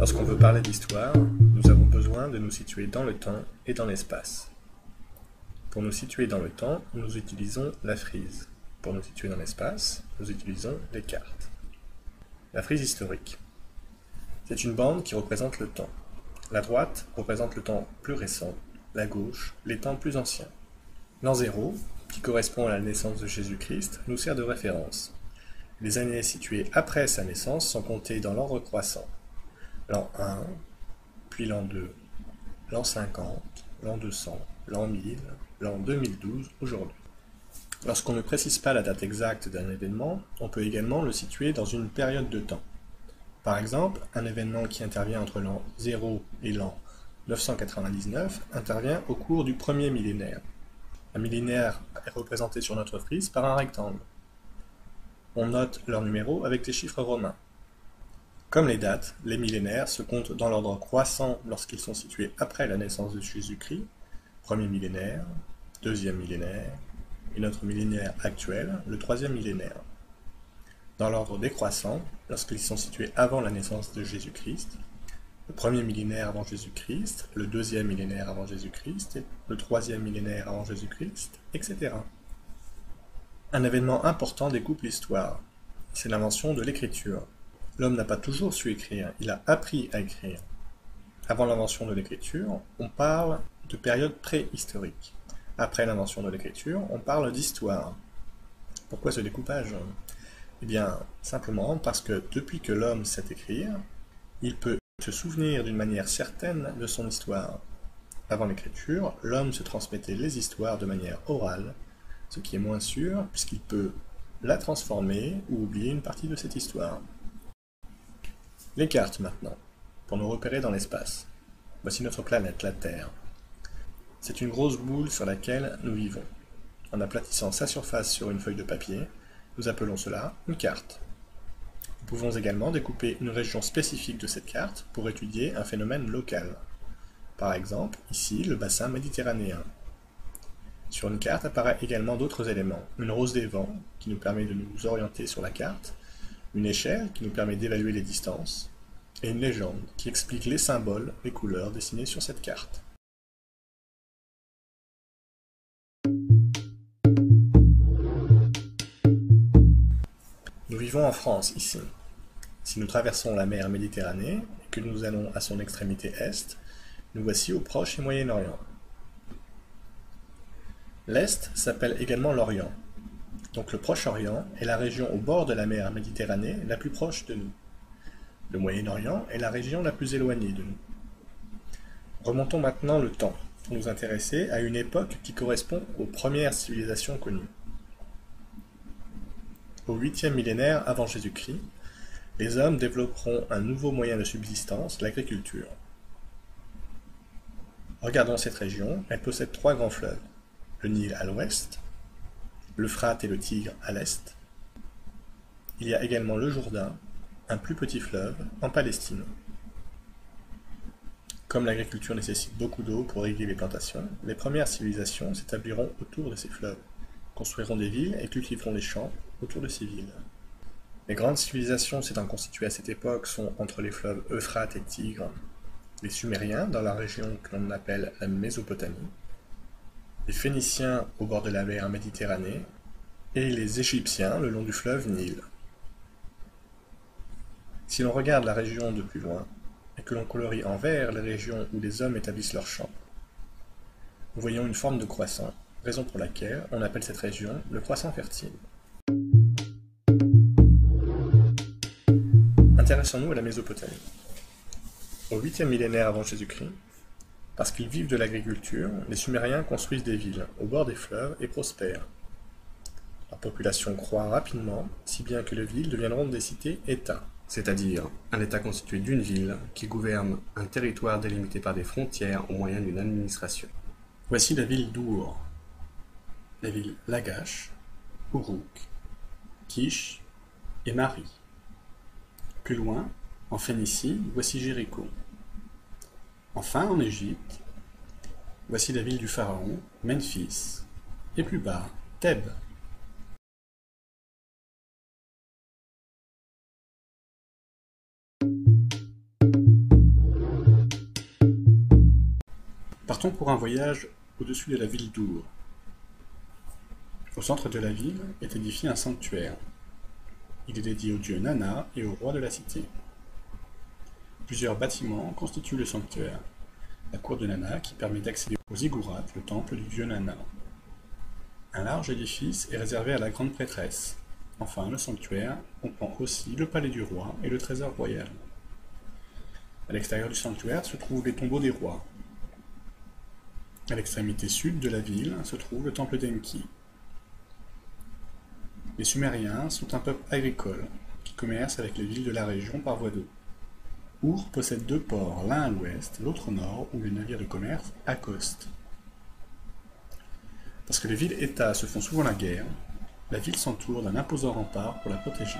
Lorsqu'on veut parler d'histoire, nous avons besoin de nous situer dans le temps et dans l'espace. Pour nous situer dans le temps, nous utilisons la frise. Pour nous situer dans l'espace, nous utilisons les cartes. La frise historique. C'est une bande qui représente le temps. La droite représente le temps plus récent, la gauche, les temps plus anciens. L'an 0, qui correspond à la naissance de Jésus-Christ, nous sert de référence. Les années situées après sa naissance sont comptées dans l'ordre croissant. L'an 1, puis l'an 2, l'an 50, l'an 200, l'an 1000, l'an 2012 aujourd'hui. Lorsqu'on ne précise pas la date exacte d'un événement, on peut également le situer dans une période de temps. Par exemple, un événement qui intervient entre l'an 0 et l'an 999 intervient au cours du premier millénaire. Un millénaire est représenté sur notre frise par un rectangle. On note leur numéro avec des chiffres romains. Comme les dates, les millénaires se comptent dans l'ordre croissant lorsqu'ils sont situés après la naissance de Jésus-Christ, premier millénaire, deuxième millénaire, et notre millénaire actuel, le troisième millénaire. Dans l'ordre décroissant, lorsqu'ils sont situés avant la naissance de Jésus-Christ, le premier millénaire avant Jésus-Christ, le deuxième millénaire avant Jésus-Christ, le troisième millénaire avant Jésus-Christ, etc. Un événement important découpe l'histoire. C'est l'invention de l'écriture. L'homme n'a pas toujours su écrire, il a appris à écrire. Avant l'invention de l'écriture, on parle de période préhistorique. Après l'invention de l'écriture, on parle d'histoire. Pourquoi ce découpage? Eh bien, simplement parce que depuis que l'homme sait écrire, il peut se souvenir d'une manière certaine de son histoire. Avant l'écriture, l'homme se transmettait les histoires de manière orale, ce qui est moins sûr puisqu'il peut la transformer ou oublier une partie de cette histoire. Les cartes maintenant, pour nous repérer dans l'espace. Voici notre planète, la Terre. C'est une grosse boule sur laquelle nous vivons. En aplatissant sa surface sur une feuille de papier, nous appelons cela une carte. Nous pouvons également découper une région spécifique de cette carte pour étudier un phénomène local. Par exemple, ici, le bassin méditerranéen. Sur une carte apparaissent également d'autres éléments. Une rose des vents, qui nous permet de nous orienter sur la carte, une échelle, qui nous permet d'évaluer les distances, et une légende, qui explique les symboles, les couleurs dessinés sur cette carte. Nous vivons en France, ici. Si nous traversons la mer Méditerranée et que nous allons à son extrémité est, nous voici au Proche et Moyen-Orient. L'Est s'appelle également l'Orient. Donc le Proche-Orient est la région au bord de la mer Méditerranée la plus proche de nous. Le Moyen-Orient est la région la plus éloignée de nous. Remontons maintenant le temps pour nous intéresser à une époque qui correspond aux premières civilisations connues. Au 8e millénaire avant Jésus-Christ, les hommes développeront un nouveau moyen de subsistance, l'agriculture. Regardons cette région, elle possède 3 grands fleuves. Le Nil à l'ouest, l'Euphrate et le Tigre à l'est. Il y a également le Jourdain, un plus petit fleuve, en Palestine. Comme l'agriculture nécessite beaucoup d'eau pour irriguer les plantations, les premières civilisations s'établiront autour de ces fleuves, construiront des villes et cultiveront les champs autour de ces villes. Les grandes civilisations s'étant constituées à cette époque sont entre les fleuves Euphrate et Tigre, les Sumériens dans la région que l'on appelle la Mésopotamie, les Phéniciens au bord de la mer Méditerranée et les Égyptiens le long du fleuve Nil. Si l'on regarde la région de plus loin et que l'on colorie en vert les régions où les hommes établissent leurs champs, nous voyons une forme de croissant, raison pour laquelle on appelle cette région le croissant fertile. Intéressons-nous à la Mésopotamie. Au 8e millénaire avant Jésus-Christ, parce qu'ils vivent de l'agriculture, les Sumériens construisent des villes au bord des fleuves et prospèrent. La population croît rapidement, si bien que les villes deviendront des cités-États, c'est-à-dire un État constitué d'une ville qui gouverne un territoire délimité par des frontières au moyen d'une administration. Voici la ville d'Our, les villes Lagash, Uruk, Kish et Mari. Plus loin, en Phénicie, voici Jéricho. Enfin, en Égypte, voici la ville du pharaon, Memphis, et plus bas, Thèbes. Partons pour un voyage au-dessus de la ville d'Ur. Au centre de la ville est édifié un sanctuaire. Il est dédié au dieu Nanna et au roi de la cité. Plusieurs bâtiments constituent le sanctuaire. La cour de Nanna qui permet d'accéder aux ziggourats, le temple du dieu Nanna. Un large édifice est réservé à la grande prêtresse. Enfin, le sanctuaire comprend aussi le palais du roi et le trésor royal. À l'extérieur du sanctuaire se trouvent les tombeaux des rois. À l'extrémité sud de la ville se trouve le temple d'Enki. Les Sumériens sont un peuple agricole qui commerce avec les villes de la région par voie d'eau. Our possède 2 ports, l'un à l'ouest, l'autre au nord, où les navires de commerce accostent. Parce que les villes-États se font souvent la guerre, la ville s'entoure d'un imposant rempart pour la protéger.